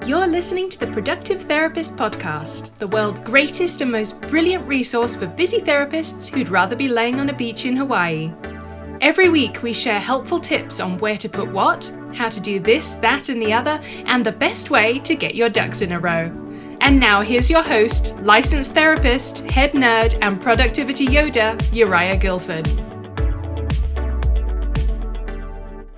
You're listening to the Productive Therapist Podcast, the world's greatest and most brilliant resource for busy therapists who'd rather be laying on a beach in Hawaii. Every week we share helpful tips on where to put what, how to do this, that and the other, and the best way to get your ducks in a row. And now here's your host, licensed therapist, head nerd, and productivity Yoda, Uriah Guilford.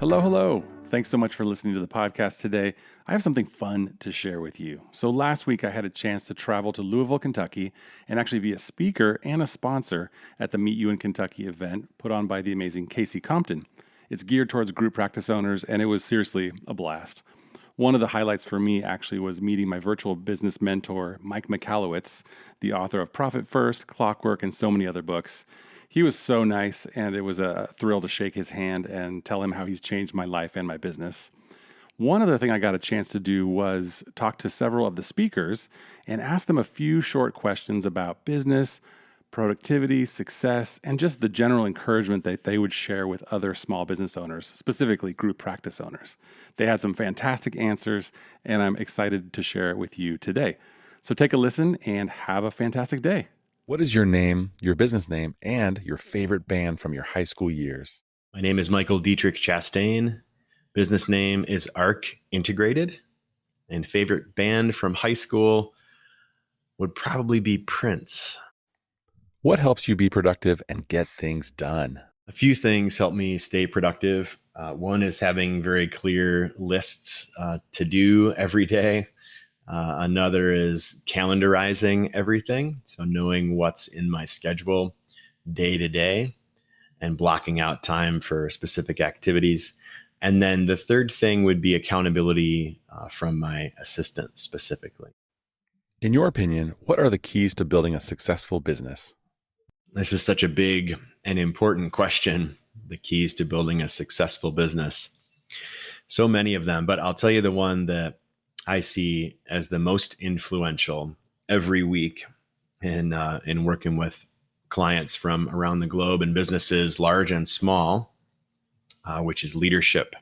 Hello. Thanks so much for listening to the podcast today. I have something fun to share with you. So last week I had a chance to travel to Louisville, Kentucky, and actually be a speaker and a sponsor at the Meet You in Kentucky event put on by the amazing Casey Compton. It's geared towards group practice owners, and it was seriously a blast. One of the highlights for me actually was meeting my virtual business mentor, Mike Michalowicz, the author of Profit First, Clockwork, and so many other books. He was so nice, and it was a thrill to shake his hand and tell him how he's changed my life and my business. One other thing I got a chance to do was talk to several of the speakers and ask them a few short questions about business, productivity, success, and just the general encouragement that they would share with other small business owners, specifically group practice owners. They had some fantastic answers, and I'm excited to share it with you today. So take a listen and have a fantastic day. What is your name, your business name, and your favorite band from your high school years? My name is Michael Diettrich-Chastain. Business name is ARC Integrated. And favorite band from high school would probably be Prince. What helps you be productive and get things done? A few things help me stay productive. One is having very clear lists to do every day. Another is calendarizing everything. So knowing what's in my schedule day to day and blocking out time for specific activities. And then the third thing would be accountability from my assistant specifically. In your opinion, what are the keys to building a successful business? This is such a big and important question, the keys to building a successful business. So many of them, but I'll tell you the one that I see as the most influential every week in working with clients from around the globe and businesses large and small, which is leadership.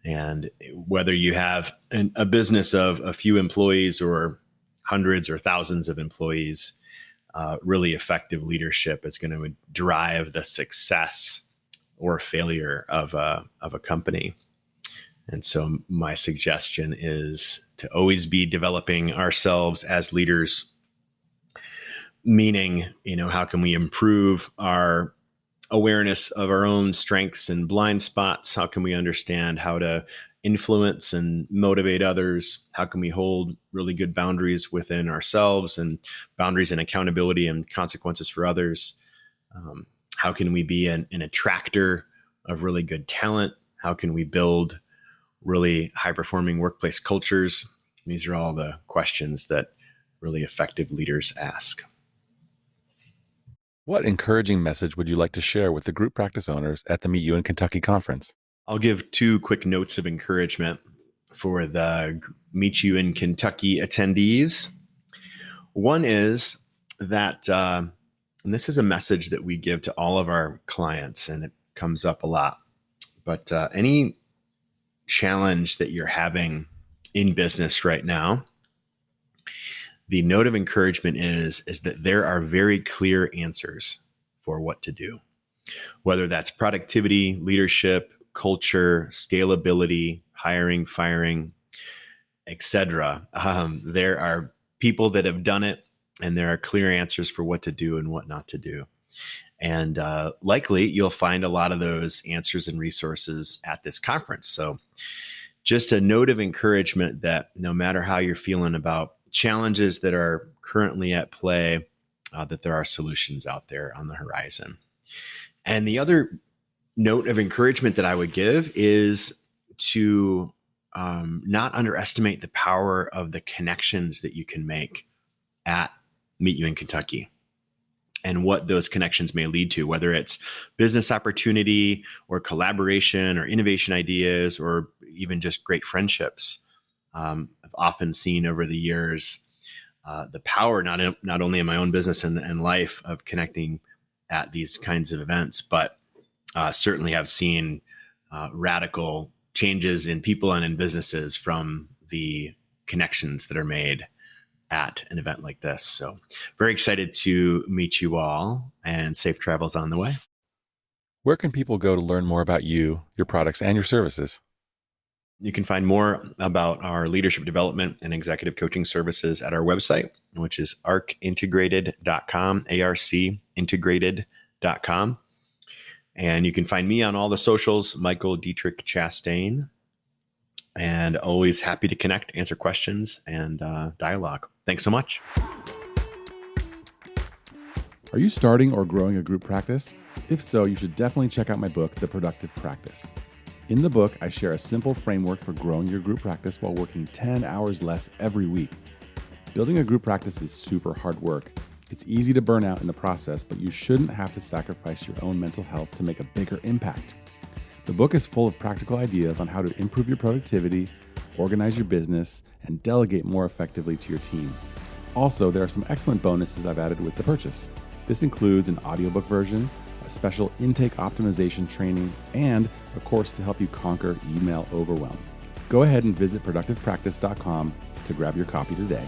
And whether you have a business of a few employees or hundreds or thousands of employees, really effective leadership is going to drive the success or failure of a company. And so my suggestion is to always be developing ourselves as leaders, meaning, how can we improve our awareness of our own strengths and blind spots? How can we understand how to influence and motivate others? How can we hold really good boundaries within ourselves and boundaries and accountability and consequences for others? How can we be an attractor of really good talent? How can we build really high-performing workplace cultures? These are all the questions that really effective leaders ask. What encouraging message would you like to share with the group practice owners at the Meet You in Kentucky conference? I'll give two quick notes of encouragement for the Meet You in Kentucky attendees. One is that, and this is a message that we give to all of our clients, and it comes up a lot, but any challenge that you're having in business right now, the note of encouragement is that there are very clear answers for what to do, whether that's productivity, leadership, culture, scalability, hiring, firing, etc. There are people that have done it, and there are clear answers for what to do and what not to do. And likely you'll find a lot of those answers and resources at this conference. So just a note of encouragement that no matter how you're feeling about challenges that are currently at play, that there are solutions out there on the horizon. And the other note of encouragement that I would give is to not underestimate the power of the connections that you can make at Meet You in Kentucky, and what those connections may lead to, whether it's business opportunity or collaboration or innovation ideas or even just great friendships. I've often seen over the years the power not only in my own business and life of connecting at these kinds of events, but certainly have seen radical changes in people and in businesses from the connections that are made at an event like this. So very excited to meet you all, and safe travels on the way. Where can people go to learn more about you, your products, and your services? You can find more about our leadership development and executive coaching services at our website, which is arcintegrated.com, arcintegrated.com. And you can find me on all the socials, Michael Diettrich-Chastain, and always happy to connect, answer questions, and dialogue. Thanks so much. Are you starting or growing a group practice? If so, you should definitely check out my book, The Productive Practice. In the book, I share a simple framework for growing your group practice while working 10 hours less every week. Building a group practice is super hard work. It's easy to burn out in the process, but you shouldn't have to sacrifice your own mental health to make a bigger impact. The book is full of practical ideas on how to improve your productivity, organize your business, and delegate more effectively to your team. Also, there are some excellent bonuses I've added with the purchase. This includes an audiobook version, a special intake optimization training, and a course to help you conquer email overwhelm. Go ahead and visit productivepractice.com to grab your copy today.